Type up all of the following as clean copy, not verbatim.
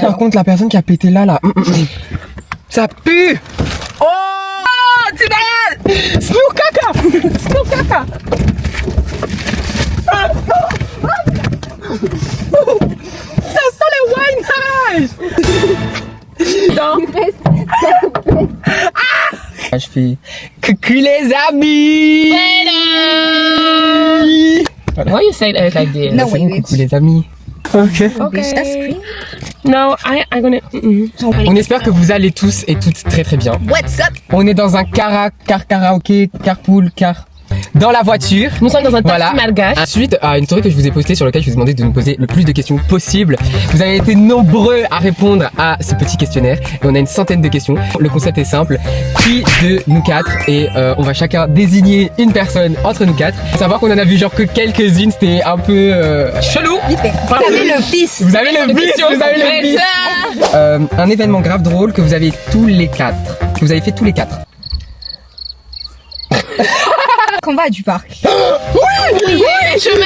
Par contre, la personne qui a pété là, ça pue. Oh, tu malade. Snoop caca. Snoop caca. Ça sent le wine. Je fais coucou les amis. Why you say it like this? No, coucou les amis. Ok. No, I'm gonna. On espère que vous allez tous et toutes très très bien. What's up? On est dans un karaoké, carpool, dans la voiture. Nous sommes dans un taxi malgache. Suite à une story que je vous ai postée sur laquelle je vous ai demandé de nous poser le plus de questions possible. Vous avez été nombreux à répondre à ce petit questionnaire et on a une centaine de questions. Le concept est simple. Qui de nous quatre et on va chacun désigner une personne entre nous quatre. Faut savoir qu'on en a vu genre que quelques-unes, c'était un peu chelou. Vous avez le fils. Vous avez le bis, vous avez le bis. Un événement grave drôle que vous avez tous les quatre. Que vous avez fait tous les quatre. Qu'on va du parc. Oui, chemin.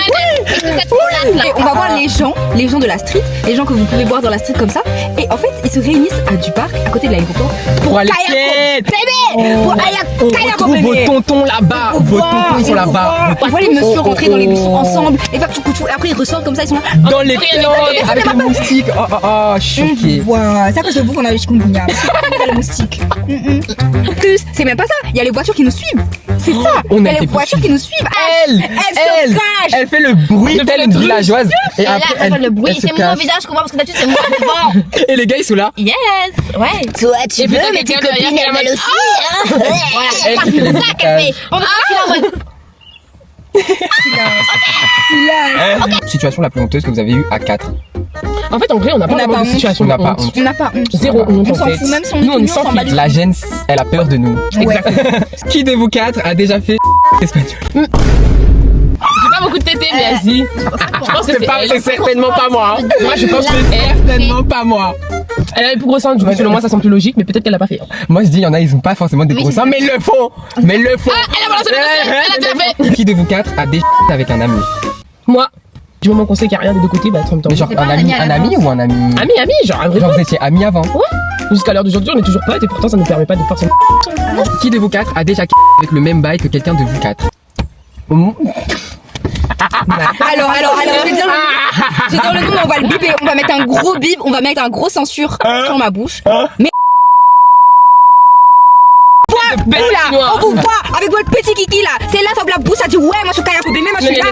Et on va voir les gens de la street, les gens que vous pouvez voir dans la street comme ça. Et en fait, ils se réunissent à du parc, à côté de l'aéroport, Pour aller pour aller on retrouve vos tontons là-bas. Vos tontons ils sont là-bas. On voit les messieurs rentrer dans les buissons ensemble. Et après ils ressortent comme ça, ils sont là. Dans les plantes avec les moustiques. Oh, choqué. Voilà, c'est à cause de vous qu'on a le chikungunya. Parce qu'on a les moustiques. En plus, c'est même pas ça. Il y a les voitures qui nous suivent. C'est ça. On Il a y a les été voitures qui nous suivent. elle fait le bruit telle une villageoise. Et après elle le bruit, elle se c'est mon cache. visage qu'on voit parce que d'habitude c'est moi devant. Et les gars ils sont là. Yes, ouais. Toi, tu Et peut-être quelqu'un derrière qui la mode. Voilà, Elle qui fait le c'est ça qu'elle fait. Pendant que tu la vois. Situation la plus honteuse que vous avez eue à 4. En fait, en vrai, on n'a pas vraiment de situation. On n'a pas honte. On n'a pas honte. Zéro honte On en s'en fait. fout, même si on est Nous, on tout est nus, sans on s'en bat filtre. les La gêne, elle a peur de nous. Exactement. Qui de vous quatre a déjà fait espagnol? J'ai pas beaucoup de tétés, mais vas-y. Je pense que C'est certainement pas moi. Moi, je pense que c'est. Certainement pas moi. Elle a les plus gros seins, du coup, selon moi, ça semble plus logique, mais peut-être qu'elle l'a pas fait. Moi je dis, il y en a, ils ont pas forcément des gros seins, mais ils le font. Mais ils le font. Elle a balancé le dossier, elle a déjà fait. Qui de vous quatre a déjà avec un ami? Moi, du moment qu'on sait qu'il n'y a rien des deux côtés, bah, ça me Mais genre un ami ou un ami? Ami, genre un vrai Genre pote. vous étiez amis avant? Jusqu'à l'heure d'aujourd'hui, on est toujours potes et pourtant ça ne nous permet pas de forcément. Qui de vous quatre a déjà avec le même bail que quelqu'un de vous quatre? Alors, je vais dire le nom, on va le biper, on va mettre un gros bip, on va mettre un gros censure sur ma bouche. Mais on vous voit avec votre petit kiki là, c'est là, ça ouvre la bouche, ça dit ouais, moi je suis Kaya Kobe, moi je suis là,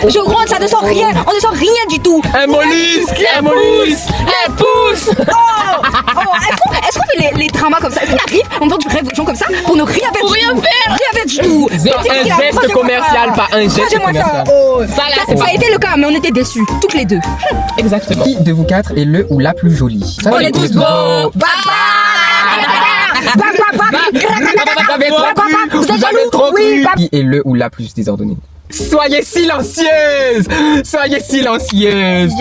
je rentre, ça ne sent rien, on ne sent rien du tout. Un mollusque! Un mollusque! Elle pousse. Est-ce qu'on fait les dramas comme ça? Est-ce qu'on arrive, on vend du rêve de gens comme ça pour ne rien faire? Pour rien faire. Rien faire du tout. Un geste commercial, pas un geste commercial. Ça là, c'est Ça pas. a été le cas, mais on était déçus, toutes les deux. Exactement. Qui de vous quatre est le ou la plus jolie? On est tous beaux. Vous êtes jaloux? Oui, Qui est le ou la plus désordonnée? Soyez silencieuse! Soyez silencieuse!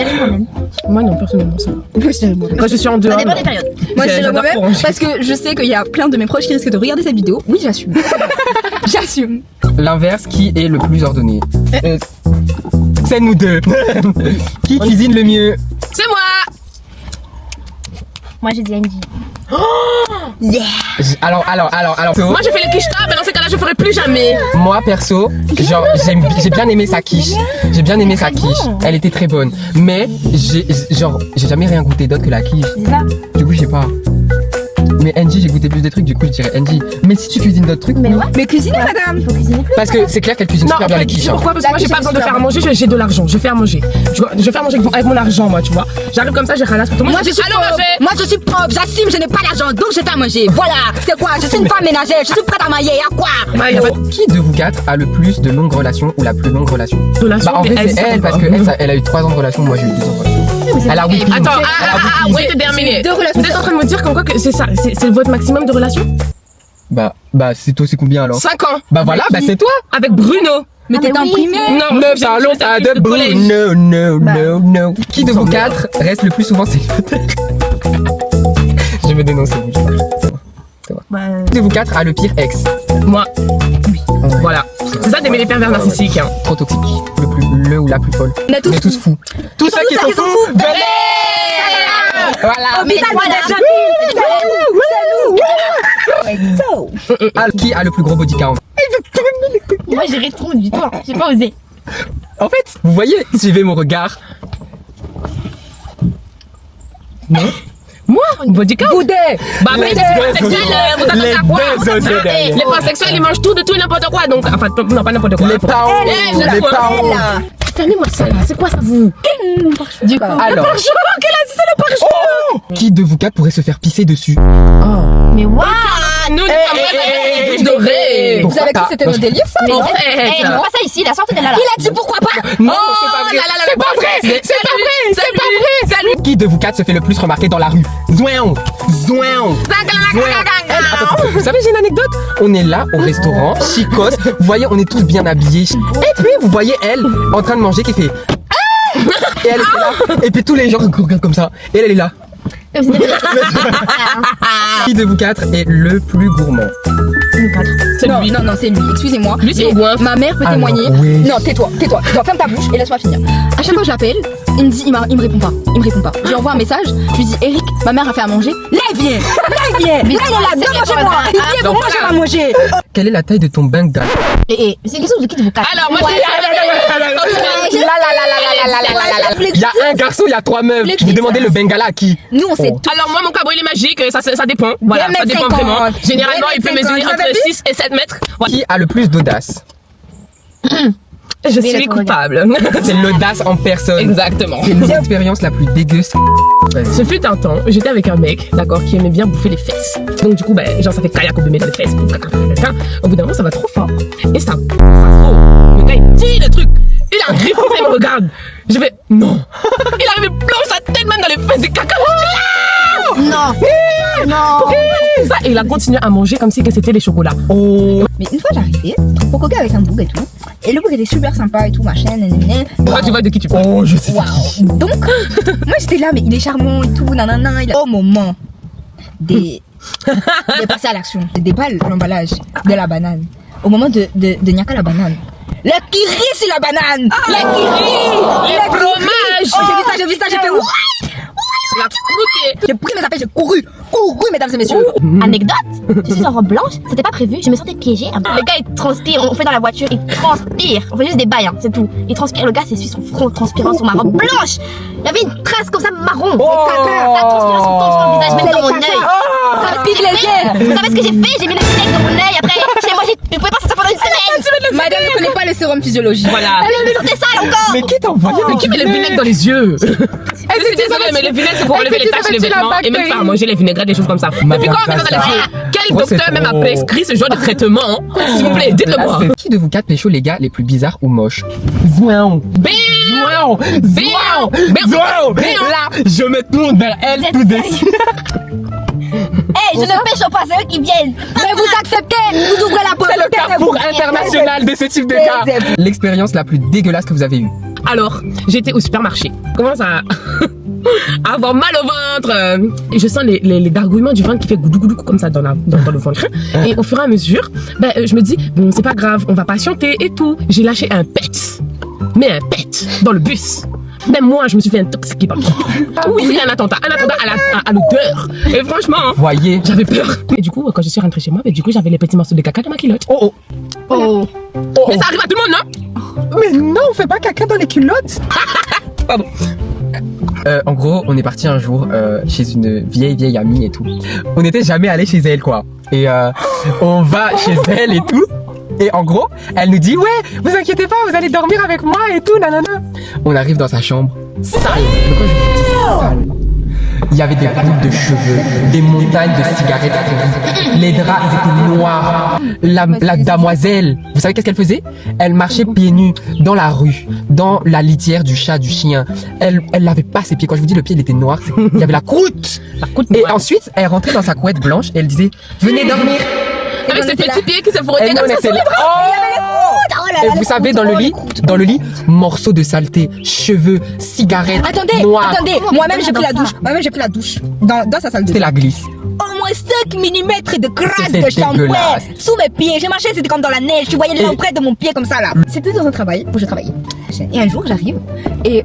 Moi non, personnellement ça. Quand je suis en Ça dehors. dépend des périodes. moi je dirais J'adore moi-même pour ranger. parce que je sais qu'il y a plein de mes proches qui risquent de regarder cette vidéo. Oui, j'assume. J'assume. L'inverse, qui est le plus ordonné? C'est nous deux. Qui cuisine le mieux? C'est moi. Moi j'ai dit Angie. Alors. Moi je fais les quichetas, mais dans ces cas-là je ferai plus jamais. Moi perso, genre j'ai bien aimé sa quiche. J'ai bien aimé sa quiche. Elle était très bonne. Mais j'ai jamais rien goûté d'autre que la quiche. Du coup je sais pas. Mais Angie, j'ai goûté plus de trucs, du coup je dirais Angie. Mais si tu cuisines d'autres trucs, Mais ouais, Mais cuisinez, madame. il faut cuisiner plus. parce que c'est clair qu'elle cuisine Non, super en bien fait, les tu quiches. sais pourquoi? Parce que moi j'ai pas besoin de faire à manger, j'ai de l'argent, je fais à manger. Tu vois, je fais à manger avec mon argent, moi, tu vois. J'arrive comme ça, je ralasse pour tout le monde. Moi je suis pauvre. Moi je suis pauvre. J'assume, je n'ai pas l'argent, donc je fais à manger. Voilà. C'est quoi? Je suis une femme ménagère. Je suis prête à mailler. À quoi? Qui de vous quatre a le plus de longues relations ou la plus longue relation? Relation, Bah en mais fait c'est ça elle va. parce que elle a eu 3 ans de relation, moi j'ai eu 2 ans de relation. Elle a whipping. Attends, Elle a whipping. wait a minute. Deux relations. Vous êtes en train de me dire qu'en quoi que c'est ça, c'est votre maximum de relations? Bah c'est toi, c'est combien alors? 5 ans. Bah voilà, bah c'est toi. Avec Bruno. Mais t'es en oui, primaire. Non, Ne parlons pas de collège. Bruno, no. Qui de vous quatre reste le plus souvent célibataire? Je vais dénoncer vous. C'est vrai. Qui de vous quatre a le pire ex? Moi. Voilà. C'est ça d'aimer les pervers narcissiques. Hein. Trop toxique. Le ou la plus folle. On est tous fous. Tous ceux qui sont fous, venez! Voilà. Hôpital de Ah, qui a le plus gros body count? Moi, j'ai répondu, toi. J'ai pas osé. En fait, vous voyez, suivez mon regard. Moi, body count. Boudé. Bah, mais les pansexuels, vous attendez à quoi? deux osés Hein, derrière. les pansexuels, ils mangent tout de tout et n'importe quoi. Donc, enfin, non, pas n'importe quoi. Les parents. Elle, Les là, parents. Fermez-moi ça là, c'est quoi ça vous? Du coup. Alors, Pare-choc, qu'elle a dit c'est le pare-choc. qui de vous quatre pourrait se faire pisser dessus? Mais waouh! Ah, nous, nous sommes douche dorée. Vous savez que c'était nos délires, ça? En Eh, fait, mais pas ça ici, la sorte de là. Il a dit pourquoi pas? Non, c'est pas vrai. c'est pas vrai, c'est pas vrai, c'est pas vrai. Salut. Qui de vous quatre se fait le plus remarquer dans la rue? Zouin. Zouin. Attends, vous savez, j'ai une anecdote. On est là au restaurant, chicos. Vous voyez, on est tous bien habillés. Et puis, vous voyez elle en train de manger qui fait. Ah et elle est là. Et puis tous les gens regardent comme ça. Et elle est là. Qui de vous quatre est le plus gourmand? C'est Non, lui. non, non, c'est lui, excusez-moi. Lui, c'est Mais le goinfre. ma mère peut Alors, témoigner. oui. Non, tais-toi. Non, ferme ta bouche et laisse-moi finir. À chaque fois que je l'appelle, il me dit, il me répond pas. Je lui envoie un message, je lui dis, Eric, ma mère a fait à manger. Là, il vient. Là, il est là, viens manger moi. Il vient pour manger à manger. Quelle est la taille de ton bengal? Et c'est une question de qui de vous quatre. Alors, moi, Il y a un garçon, il y a 3 meufs. Vous demandez le bengala à qui? Nous, on sait tout. Alors moi mon cabri il est magique, ça dépend. Voilà, ça 2,50 dépend vraiment. Généralement il peut 2,50 mesurer entre vous avez vu 6 et 7 mètres. Voilà. Qui a le plus d'audace? Je vais suis le coupable. C'est l'audace en personne. Exactement. C'est l'expérience la plus dégueu. Ce fut un temps, j'étais avec un mec, d'accord, qui aimait bien bouffer les fesses. Donc du coup, ben, genre ça fait kayak au bébé dans les fesses. Au bout d'un moment, ça va trop fort. Et ça saute. Le gars, il tire le truc. Il arrive, il me regarde. Je vais, non. Il arrive, il plonge sa tête même dans les fesses des caca. Non! Non! Ça, et il a continué à manger comme si que c'était les chocolats. Oh. Mais une fois, j'arrivais au coca avec un boug et tout. Et le boug était super sympa et tout, machin, nanana. Toi, tu vois de qui tu parles. Oh, je sais. Waouh. Donc, moi j'étais là, mais il est charmant et tout, nanana. Au moment des passer à l'action, des balles, l'emballage de la banane. Au moment de Nyaka la banane. La kiri sur la banane! La kiri! Les fromages. J'ai vu ça, j'ai fait ouais! La croûte. J'ai pris mes affaires, j'ai couru, mesdames et messieurs. Anecdote, je suis en robe blanche, c'était pas prévu, je me sentais piégée. Le gars il transpire, on fait dans la voiture, il transpire. On fait juste des bails, hein, c'est tout. Il transpire, le gars s'essuie son front transpirant sur ma robe blanche. Il y avait une trace comme ça marron. Ça transpirait sur le visage, même dans mon œil. Vous savez ce que j'ai fait? J'ai mis le vinaigre dans mon œil, après j'ai mangé, je pouvais pas sortir pendant une semaine. Madame ne connaît pas le sérum physiologique. Voilà. Je me sentais sale encore. Mais qui t'a envoyé? Mais qui met le vinaigre dans les yeux? Je suis désolée, mais le vinaigre c'est pour enlever les taches, les vêtements et même faire manger les vinaigrettes, des choses comme ça. Depuis quand on met ça dans les yeux? Quel Oh, c'est docteur même a trop. prescrit ce genre de traitement? S'il vous plaît, dites-le moi. Qui de vous quatre pécho les gars les plus bizarres ou moches? Zouin. Bim! Zouin. Béon. Zouin. Béon. Là, je me tourne vers elle tout déçu. Hey, je ne pêche pas, c'est eux qui viennent. Mais vous acceptez, vous ouvrez la porte. C'est le carrefour international de ce type de cas. L'expérience la plus dégueulasse que vous avez eue. Alors, j'étais au supermarché. Je commence à avoir mal au ventre. Et je sens les gargouillements du ventre qui fait goudou goudou comme ça dans le ventre. Et au fur et à mesure, ben, je me dis, bon, c'est pas grave, on va patienter et tout. J'ai lâché un pet. Mais un pet dans le bus. Même moi, je me suis fait intoxiquer par oui, c'était un attentat à l'odeur. Et franchement, Voyez. j'avais peur. Et du coup, quand je suis rentrée chez moi, ben, du coup, j'avais les petits morceaux de caca dans ma culotte. Oh. Mais ça arrive à tout le monde, non? Mais non, on fait pas caca dans les culottes. Pardon. En gros, on est parti un jour chez une vieille amie et tout. On n'était jamais allé chez elle, quoi. Et on va chez elle et tout. Et en gros, elle nous dit, ouais, vous inquiétez pas, vous allez dormir avec moi et tout, nanana. On arrive dans sa chambre, sale. Mais quand je vous dis sale, il y avait des boules de cheveux, des montagnes de cigarettes. Les draps, ils étaient noirs. La damoiselle, vous savez qu'est-ce qu'elle faisait? Elle marchait pieds nus dans la rue, dans la litière du chat, du chien. Elle lavait pas ses pieds. Quand je vous dis le pied, il était noir, il y avait la croûte. Et noire. ensuite, elle rentrait dans sa couette blanche et elle disait, venez dormir. Avec ses petits pieds qui se Et frottaient nous, comme on ça était sur les là. bras. Et vous savez, dans le lit, morceaux de saleté, cheveux, cigarettes, Attendez, noirs. moi-même j'ai pris la douche. Dans sa salle de C'était bain. la glisse. Au moins 5 mm de crasse C'était de shampoing dégueulasse. sous mes pieds. J'ai marché, c'était comme dans la neige. Tu voyais l'empreinte de mon pied comme ça là. C'était dans un travail où je travaillais. Et un jour, j'arrive et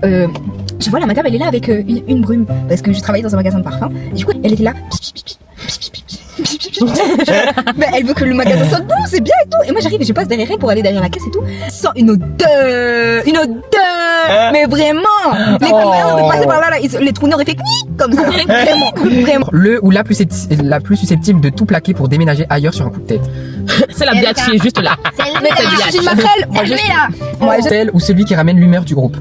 je vois la madame, elle est là avec une brume. Parce que je travaillais dans un magasin de parfum. Et du coup, elle était là. Ben, elle veut que le magasin soit bon, c'est bien et tout. Et moi j'arrive et je passe derrière elle pour aller derrière la caisse et tout. Sans une odeur. Mais vraiment. Les clients de passer par là, les trous auraient fait knick comme ça. Vraiment. Le ou la plus susceptible de tout plaquer pour déménager ailleurs sur un coup de tête. C'est la biatch qui est juste là. Mais t'as une maquerelle. Moi, Celle ou celui qui ramène l'humeur du groupe.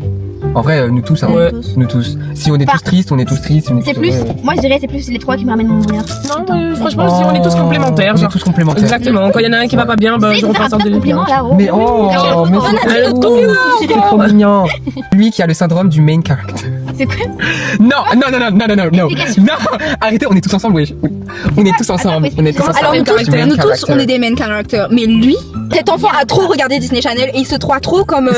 En vrai, nous tous, hein. Ouais. Nous tous. Si on est tous tristes, on est tous tristes. C'est plus, moi je dirais c'est plus les trois qui me ramènent mon bonheur. Non, franchement, je dis on est tous complémentaires. On est Genre. tous complémentaires. Exactement. Quand il y en a un qui va pas bien, C'est je repasse en un compliment là. Mais mais c'est trop mignon. Lui qui a le syndrome du main character. C'est quoi? Non. Arrêtez, on est tous ensemble, wesh. On est tous ensemble. On est tous ensemble. Alors nous tous, character. on est des main characters. Mais lui, cet enfant a trop regardé Disney Channel et il se croit trop comme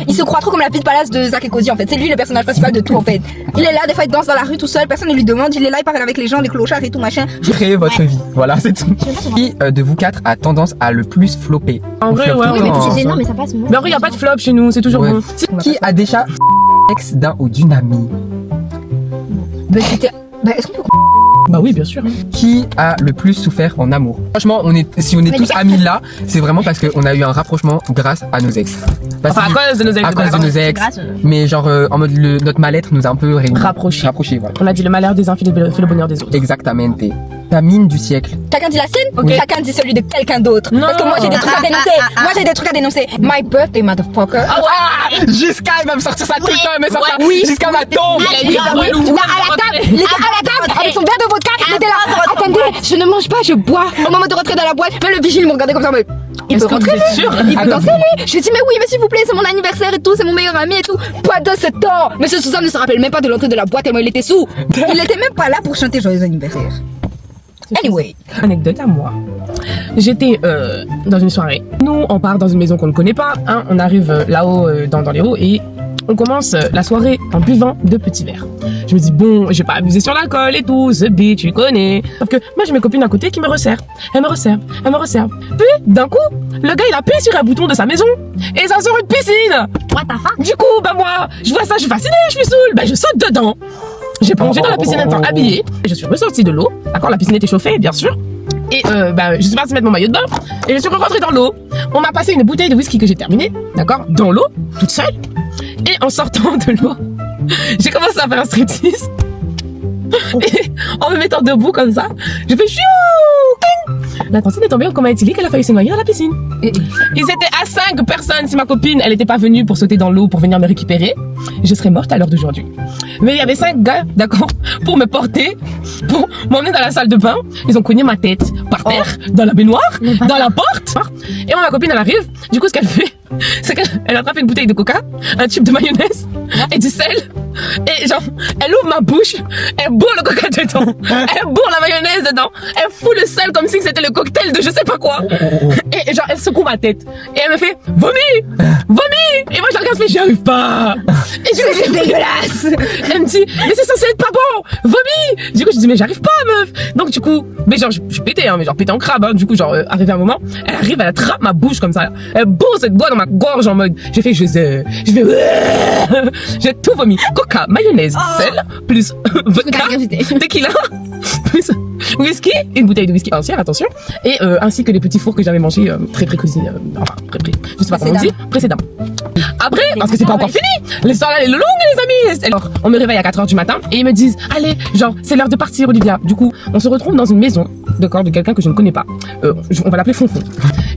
il se croit trop comme la petite palace de Zack et Cody en fait. C'est lui le personnage principal de tout en fait. Il est là, des fois il danse dans la rue tout seul, personne ne lui demande, il est là, il parle avec les gens, les clochards et tout machin. Créez votre vie. Voilà, c'est tout. Qui de vous quatre a tendance à le plus flopper? En vrai, Flop ouais, tout le Oui, mais temps, c'est hein. gênant, mais ça passe. Mais en vrai, il n'y a pas de flop chez nous, c'est toujours Ouais. bon. Qui a déjà ex d'un ou d'une amie? Est-ce qu'on peut Bah oui, bien sûr. Qui a le plus souffert en amour? Franchement, si on est tous amis là, c'est vraiment parce qu'on a eu un rapprochement grâce à nos ex. Parce Enfin, à cause de nos ex. à cause de nos ex. Mais genre en mode notre mal-être nous a un peu réunis. Rapprochés. Voilà. On a dit le malheur des uns fait le bonheur des autres. Exactement. Ta mine du siècle. Chacun dit la sienne, Ok. chacun dit celui de quelqu'un d'autre. Non. Parce que moi j'ai des trucs à dénoncer. My birthday, motherfucker. Jusqu'à elle va me sortir ça tout le temps, elle me sort ça. Oui. Jusqu'à ma tombe. Il a dit, relou. Là, à la table, il était à la table avec son verre de vodka, il était là. Attendez, je ne mange pas, je bois. Au moment de rentrer dans la boîte, même le vigile me regardait comme ça. Mais il peut Est-ce que rentrer, vous êtes sûr? il peut danser lui. Je dis mais oui, mais s'il vous plaît, c'est mon anniversaire et tout, c'est mon meilleur ami et tout. Pas de ce temps. Monsieur Suzanne ne se rappelle même pas de l'entrée de la boîte tellement il était sous. Il était même pas là pour chanter joyeux anniversaire. Anyway. Anecdote à moi. J'étais dans une soirée. Nous, on part dans une maison qu'on ne connaît pas. Hein. On arrive là-haut, dans les hauts, et on commence la soirée en buvant 2 petits verres. Je me dis, bon, je vais pas abuser sur l'alcool et tout, ce bitch, tu connais. Sauf que moi, j'ai mes copines à côté qui me resserrent. Elle me resserre. Puis, d'un coup, le gars, il appuie sur un bouton de sa maison et ça sort une piscine. What the fuck? Du coup, bah moi, je vois ça, je suis fascinée, je suis saoule, bah je saute dedans. J'ai plongé dans la piscine en étant habillée, et je suis ressortie de l'eau, d'accord, la piscine était chauffée, bien sûr. Et je suis partie mettre mon maillot de bain, et je suis rentrée dans l'eau. On m'a passé une bouteille de whisky que j'ai terminée, d'accord, dans l'eau, toute seule. Et en sortant de l'eau, j'ai commencé à faire un striptease. Et en me mettant debout comme ça, je fais chiou. La tantine est tombée en coma éthylique, elle a failli se noyer dans la piscine. Ils étaient à 5 personnes. Si ma copine, elle n'était pas venue pour sauter dans l'eau pour venir me récupérer, je serais morte à l'heure d'aujourd'hui. Mais il y avait 5 gars, d'accord, pour me porter, pour m'emmener dans la salle de bain. Ils ont cogné ma tête par terre, dans la baignoire, dans la porte. Et moi, ma copine, elle arrive. Du coup, ce qu'elle fait, c'est qu'elle attrape une bouteille de coca, un tube de mayonnaise et du sel. Et genre, elle ouvre ma bouche, elle bourre le coca dedans, elle bourre la mayonnaise dedans, elle fout le sel comme si c'était le cocktail de je sais pas quoi. Et genre, elle secoue ma tête. Et elle me fait, vomis! Et moi, je la regarde, mais j'y arrive pas. Et je C'est dégueulasse. elle me dit, mais c'est censé être pas bon, vomis. Du coup, je dis, mais j'arrive pas, meuf. Donc, du coup, mais genre, je suis pété, hein, mais genre pété en crabe, hein. Du coup, genre, arrivé un moment, elle arrive, elle attrape ma bouche comme ça. Elle bourre cette doigt dans ma gorge en mode, j'ai fait, j'ai tout vomi. Coca, mayonnaise, sel, plus vodka, tequila, plus whisky, une bouteille de whisky entière, attention, et ainsi que les petits fours que j'avais mangés très précuisinés, je sais pas comment on dit, précédemment. Après, parce que c'est pas encore fini, l'histoire là elle est longue les amis. Alors, on me réveille à 4h du matin et ils me disent, allez, genre, c'est l'heure de partir Olivia. Du coup, on se retrouve dans une maison, d'accord, de quelqu'un que je ne connais pas. On va l'appeler Fonfon.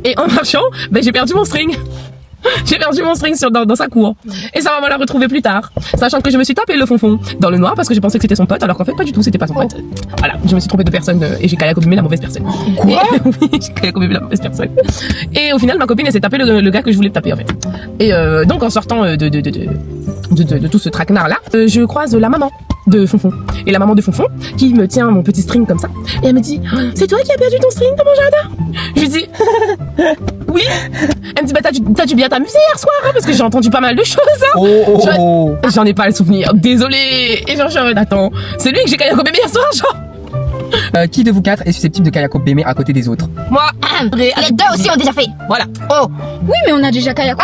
Et en marchant, ben, j'ai perdu mon string. J'ai perdu mon string dans sa cour. Et sa maman l'a retrouvé plus tard. Sachant que je me suis tapé le Fonfon dans le noir parce que je pensais que c'était son pote, alors qu'en fait pas du tout, c'était pas son pote. Voilà, je me suis trompée de personne et j'ai calacobimé la mauvaise personne. Quoi? Oui, j'ai calacobimé la mauvaise personne. Et au final, ma copine elle s'est tapé le gars que je voulais taper en fait. Et donc en sortant de tout ce traquenard là, je croise la maman de Fonfon. Et la maman de Fonfon qui me tient mon petit string comme ça. Et elle me dit, c'est toi qui as perdu ton string dans mon jardin? Je lui dis, oui. Elle me dit, bah t'as dû bien t'amuser hier soir, hein, parce que j'ai entendu pas mal de choses. Hein. J'en ai pas le souvenir. Désolée. Et genre, je suis en mode, attends, c'est lui que j'ai calacobé hier soir, genre. Qui de vous quatre est susceptible de Kayako Beme à côté des autres? Moi, Les deux aussi ont déjà fait. voilà. Oui, mais on a déjà Kayako.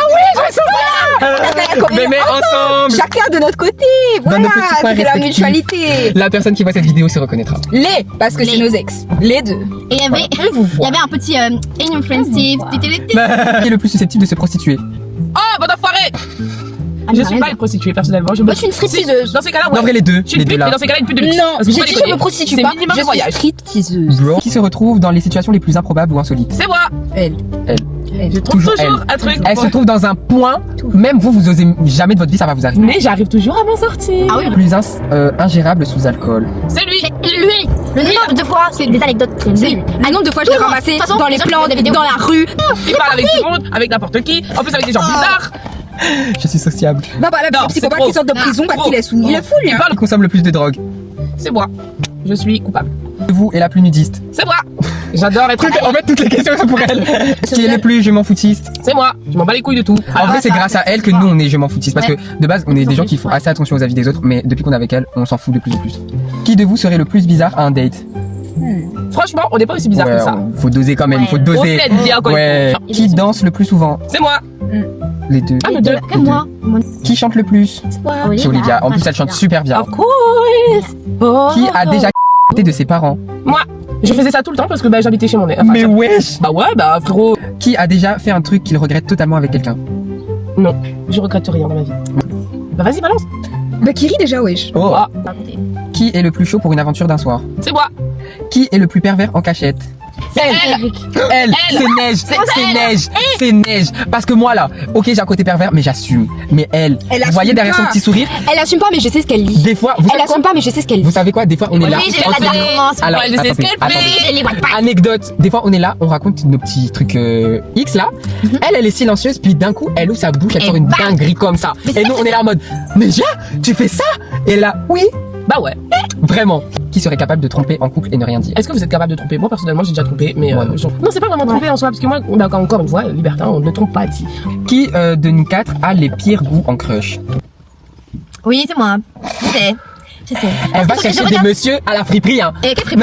Beme ensemble. Chacun de notre côté. Dans Voilà, nos petits coins c'est de la respectifs. mutualité. La personne qui voit cette vidéo se reconnaîtra. Les, parce que c'est nos ex. Les deux. Et il y avait, un petit inoffensive. Qui est le plus susceptible de se prostituer? Oh, bon enfoiré. Je suis pas une prostituée personnellement. Moi, je suis une stripteaseuse. Dans ces cas-là, En ouais. vrai, les deux. Je suis Les une deux pute, mais là. dans ces cas-là, une pute de luxe. Non, Parce que j'ai faut dit pas je me déconner. prostitue C'est pas. minimum Je de voyage. suis stripteaseuse. Bro. Qui se retrouve dans les situations les plus improbables ou insolites? C'est moi. Elle. Je trouve Toujours toujours un truc. Elle se trouve dans un point, même vous osez jamais de votre vie, ça va vous arriver. Mais j'arrive toujours à m'en sortir. Ah oui. Plus ingérable sous alcool. C'est lui. Lui, le nombre de fois, c'est des anecdotes. C'est un nombre de fois je l'ai Toujours. ramassé De toute façon, dans les déjà, plantes, des vidéos. dans la rue. Il parle avec tout le monde, avec n'importe qui. En plus, avec des gens bizarres. Je suis sociable. Bah, bah, Non, le psychopathe c'est qui sort de trop. prison parce Trop. qu'il est sous. Il est fou, lui. Il hein. parle. Qui consomme le plus de drogue? C'est moi. Je suis coupable. Vous est la plus nudiste? C'est moi. J'adore être. En fait, toutes les questions sont pour elle. Qui est le plus je m'en foutiste? C'est moi. Je m'en bats les couilles de tout. En vrai, c'est grâce à elle que nous on est je m'en foutiste. Parce que de base, on est des gens qui font assez attention aux avis des autres, mais depuis qu'on est avec elle, on s'en fout de plus en plus. Qui de vous serait le plus bizarre à un date? Franchement, on n'est pas aussi bizarre Ouais, que ça. faut doser quand même, Ouais. faut On doser. s'aide bien quand Ouais. il faut. Qui danse le plus souvent? C'est moi. Les deux. Ah, mais deux. Comme moi. Qui chante le plus? C'est Olivia. En plus, elle chante super bien. Of course. Oh. Qui a déjà côté de ses parents? Moi. Je faisais ça tout le temps parce que bah, j'habitais chez mon enfin, Mais wesh! Bah ouais, bah frérot. Qui a déjà fait un truc qu'il regrette totalement avec quelqu'un? Non, je regrette rien dans ma vie. Bah vas-y, balance. Bah, qui rit déjà, wesh. Oh. Ah, Qui est le plus chaud pour une aventure d'un soir? c'est moi. Qui est le plus pervers en cachette? Elle. Elle, c'est neige, c'est neige, c'est neige. Parce que moi là, ok j'ai un côté pervers, mais j'assume. Mais elle, Elle vous voyez assume derrière son pas. petit sourire, Elle assume pas, mais je sais ce qu'elle lit. des fois, vous Elle savez quoi? assume pas, mais je sais ce qu'elle Vous lit. savez quoi? Des fois on est là. Oui, je vais entre- la dire comment. Alors, Ouais, je sais ce attendez, qu'elle fait. attendez. Je les vois pas. Anecdote, des fois on est là, on raconte nos petits trucs X là. Elle est silencieuse, puis d'un coup elle ouvre sa bouche, elle Et sort une bam. dinguerie comme ça. Et nous on est là en mode, mais Gia, tu fais ça? Et là, oui, Bah ouais. vraiment. Qui serait capable de tromper en couple et ne rien dire? Est-ce que vous êtes capable de tromper? Moi personnellement j'ai déjà trompé, mais Ouais. non c'est pas vraiment tromper en soi parce que moi, bah, encore une fois, libertin, on ne trompe pas ici. Qui de nous quatre a les pires goûts en crush? Oui, c'est moi. Je sais. Elle va Je chercher des regarde. messieurs à la friperie, hein. Et qu'est-ce que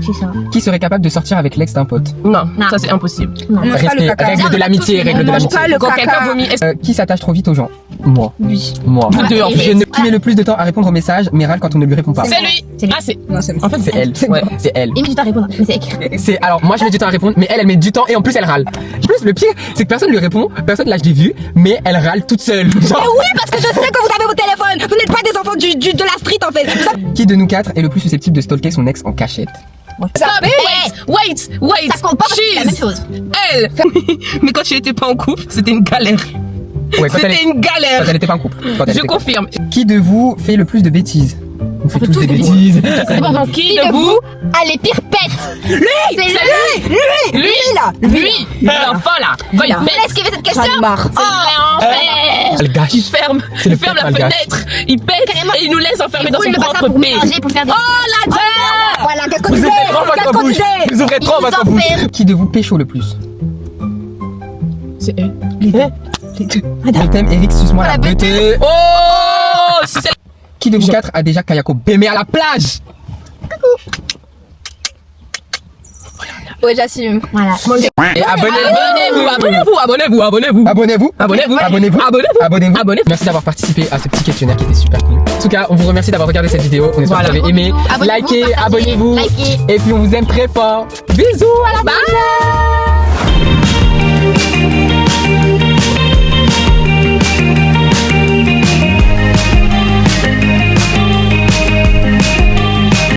c'est ça? Qui serait capable de sortir avec l'ex d'un pote? Non, Non. ça c'est impossible. On mange pas le Respect, caca. règle de l'amitié, On règle de mange l'amitié. pas le Quand quelqu'un caca. vomit, est-ce Qui s'attache trop vite aux gens? Moi. Oui. Moi. Vous deux, en fait. Je ne... Qui met le plus de temps à répondre aux messages, mais râle quand on ne lui répond pas? c'est lui? C'est lui. Ah c'est. Non, c'est En fait C'est elle. Ouais. C'est elle. Il met du temps à répondre. Mais c'est écrit. C'est alors moi je mets du temps à répondre, mais elle met du temps et en plus elle râle. En plus le pire c'est que personne lui répond, personne là je l'ai vu, mais elle râle toute seule. Genre, Mais oui, parce que je sais que vous avez vos téléphones. Vous n'êtes pas des enfants de la street, en fait. Ça, qui de nous quatre est le plus susceptible de stalker son ex en cachette? Stop, wait. Ça compte pas parce que c'est la même chose. Elle. Mais quand tu étais pas en couple, c'était une galère. Ouais, quand C'était une quand galère. elle était pas en couple. Quand elle Je était- confirme. Qui de vous fait le plus de bêtises? On fait tous tous des des bêtises. C'est bon, donc qui de vous? Ah, les pires pètes. Lui. C'est lui. Lui, là. lui, l'enfant là, va y Là. mettre. Est-ce qu'il fait cette J'en ai question? marre. Oh l'enfer. Elle gâche. Il ferme le la peuple malgache. fenêtre, il pète Carrément. et il nous laisse enfermer dans Il son roule le bassin propre pour paix. mélanger, pour faire des. Oh la terre. Voilà, qu'est-ce qu'on Vous disait? ouvrez trop Qu'est-ce votre qu'on bouche. disait? Vous ouvrez trop Il votre nous bouche. enferme. Qui de vous pécho le plus? C'est elle. Je t'aime Eric, suce-moi la beauté. Oh, si c'est Qui de vous quatre a déjà Kayako Beme à la plage? Ouais, j'assume. Voilà. Et abonnez-vous. Abonnez-vous. Abonnez-vous. Abonnez-vous. Abonnez-vous. Merci d'avoir participé à ce petit questionnaire qui était super cool. En tout cas, on vous remercie d'avoir regardé cette vidéo. On espère que vous avez aimé. Abonnez-vous, Likez, partagez, abonnez-vous. likez. Et puis on vous aime très fort. Bisous, à la prochaine.